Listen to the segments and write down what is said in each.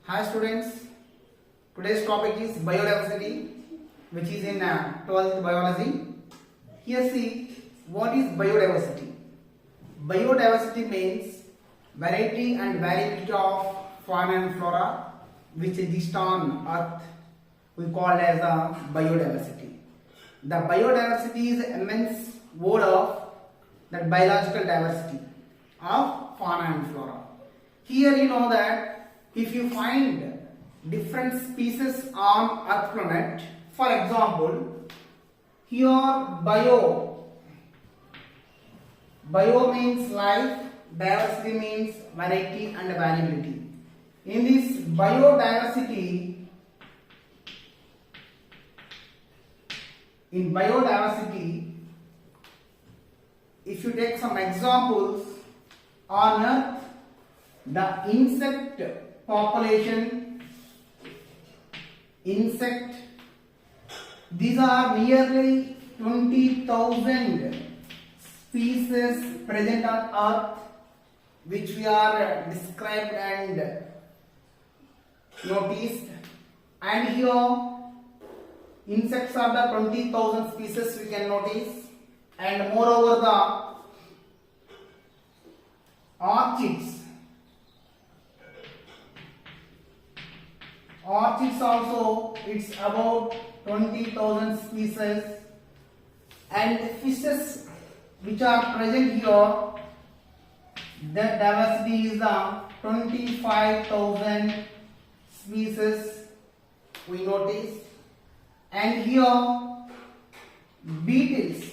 Hi students, today's topic is biodiversity, which is in 12th biology. Here see, what is biodiversity? Biodiversity means variety and variability of fauna and flora which exist on earth. We call as a biodiversity. The biodiversity is immense word of that biological diversity of fauna and flora. Here you know that if you find different species on earth planet, for example, here bio means life, diversity means variety and variability. In this biodiversity, if you take some examples on earth, the insect population, these are nearly 20,000 species present on earth, which we are described and noticed. And here insects are the 20,000 species we can notice, and moreover the orchids also, it's about 20,000 species, and fishes which are present here, their diversity is the 25,000 species we notice. And here beetles,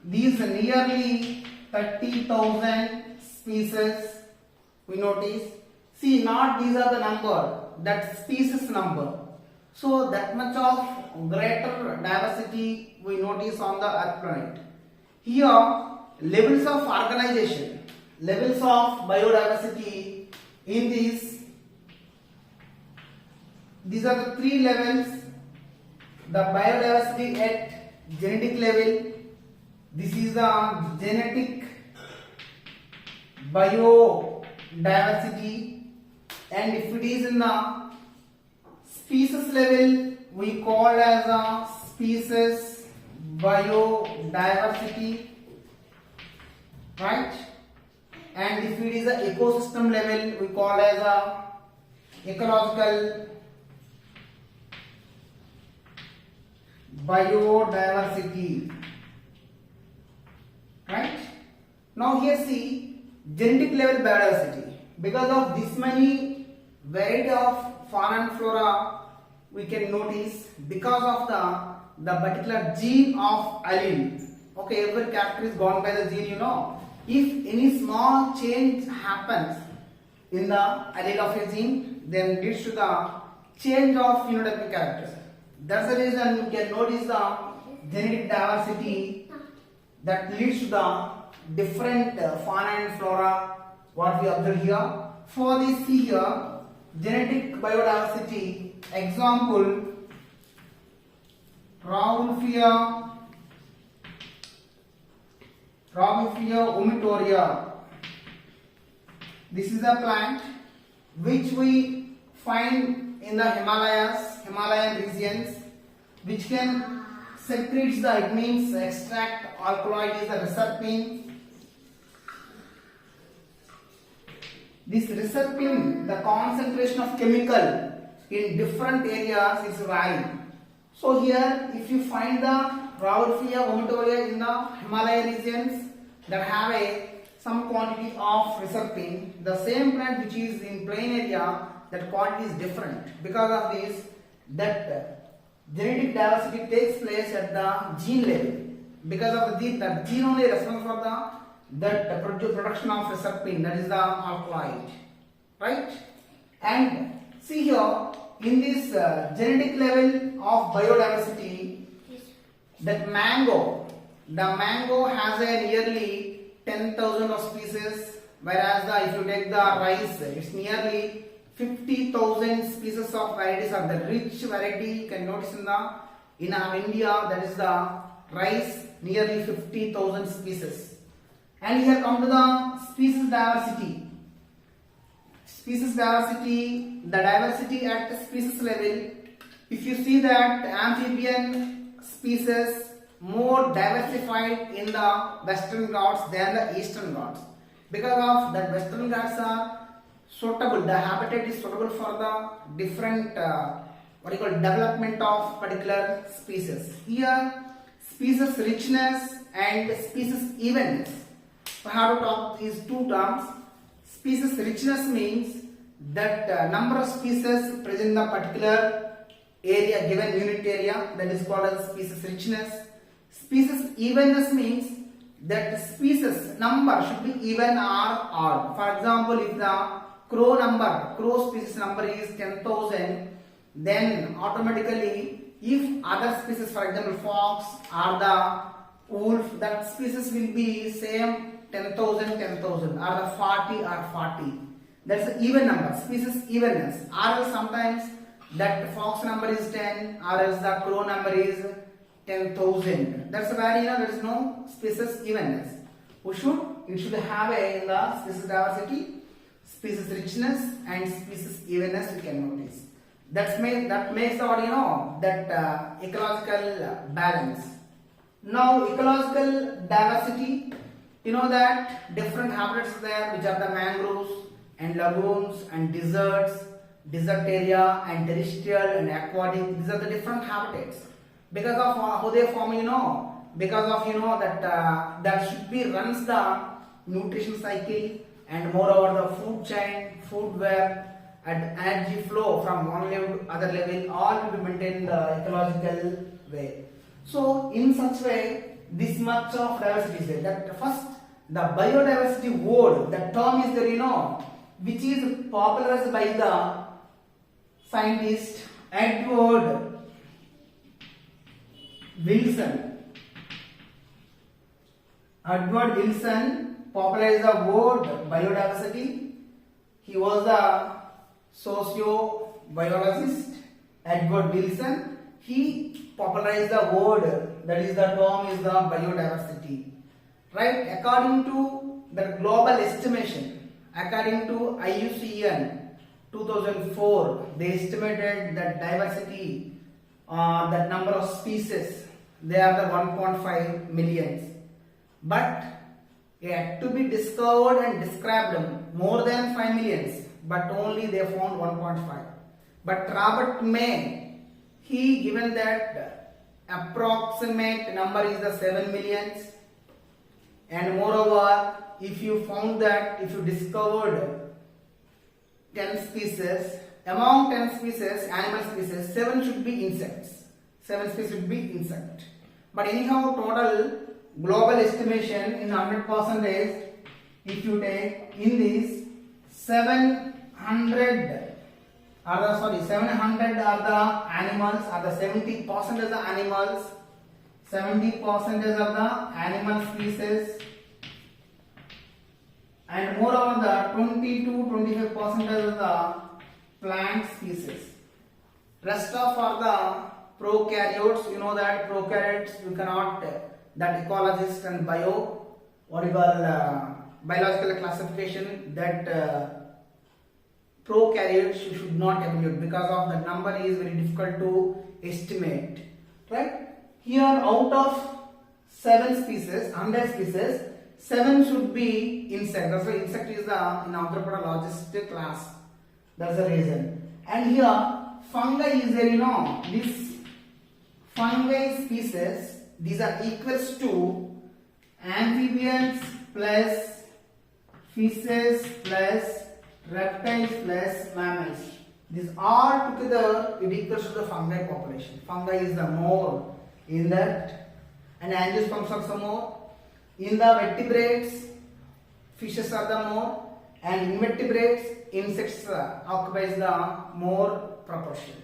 these nearly 30,000 species we notice. See, not these are the number, that species number. So that much of greater diversity we notice on the earth planet. Here levels of organization, levels of biodiversity in these are the three levels. The biodiversity at genetic level, this is the genetic biodiversity, and if it is in the species level, we call as a species biodiversity, right? And if it is a ecosystem level, we call as a ecological biodiversity, right? Now here see genetic level biodiversity. Because of this many variety of fauna and flora we can notice because of the particular gene of allele. Okay, every character is gone by the gene, you know. If any small change happens in the allele of a gene, then leads to the change of phenotypic characters. That's the reason you can notice the genetic diversity that leads to the different fauna and flora what we observe here. For this, see here genetic biodiversity. Example, Rauwolfia vomitoria. This is a plant which we find in the Himalayan regions, which can secrete it means extract alkaloid is a reserpine. This reserpine, the concentration of chemical in different areas is high. So here, if you find the Rauwolfia vomitoria in the Himalayan regions that have some quantity of reserpine, the same plant which is in plain area, that quantity is different. Because of this, that genetic diversity takes place at the gene level. Because of this, the gene only responsible for the production of reserpine, that is the alkaloid, right? And see here in this genetic level of biodiversity, that the mango has a nearly 10,000 of species, whereas if you take the rice, it's nearly 50,000 species of varieties are the rich variety. You can notice in India, that is the rice, nearly 50,000 species. And here come to the species diversity. species diversity, the diversity at species level, if you see that amphibian species more diversified in the Western Ghats than the Eastern Ghats. Because of that, Western Ghats are suitable, the habitat is suitable for the different development of particular species. Here, species richness and species evenness. We have to talk these two terms. Species richness means that number of species present in the particular area, given unit area, that is called as species richness. Species evenness means that species number should be even or odd. For example, if the crow species number is 10,000, then automatically if other species, for example fox or the wolf, that species will be same 10,000 or the 40 or 40. That's the even number, species evenness. Or else sometimes that fox number is 10 or else the crow number is 10,000. That's where there is no species evenness. It should have in the species diversity, species richness and species evenness you can notice. That makes the that ecological balance. Now ecological diversity, that different habitats there, which are the mangroves and lagoons and deserts, desert area and terrestrial and aquatic. These are the different habitats. Because of how they form, because of that should be runs the nutrition cycle, and moreover the food chain, food web and energy flow from one level to other level, all to be maintained in the ecological way. So in such way, this much of diversity is there. That first, the biodiversity word, the term is there, which is popularized by the scientist Edward Wilson. Edward Wilson popularized the word biodiversity. He was the socio-biologist Edward Wilson. He popularized the word, that is the term is the biodiversity. Right? According to the global estimation, according to IUCN 2004, they estimated that diversity, that number of species, they are the 1.5 millions. But yet to be discovered and described more than 5 millions, but only they found 1.5. But Robert May, he given that approximate number is the 7 millions. And moreover, if you found that, if you discovered 10 species, among 10 species, animal species, 7 should be insects. 7 species should be insect. But anyhow, total global estimation in 100%, if you take in this 700 are the animals, are the 70% of the animals, 70% of the animal species, and moreover the 20 to 25% of the plant species. Rest of are the prokaryotes. That prokaryotes you cannot, that ecologist and biological classification, that prokaryotes you should not evaluate because of the number is very difficult to estimate. Right? Here out of 7 species, 100 species, 7 should be insect. That's why insect is the in anthropologist class. That's the reason. And here fungi is there, this fungi species, these are equals to amphibians plus fishes plus reptiles plus mammals. This all together it equals to the fungi population. Fungi is the more in that, and angiosperms are some more. In the vertebrates, fishes are the more, and invertebrates, insects occupies the more proportion.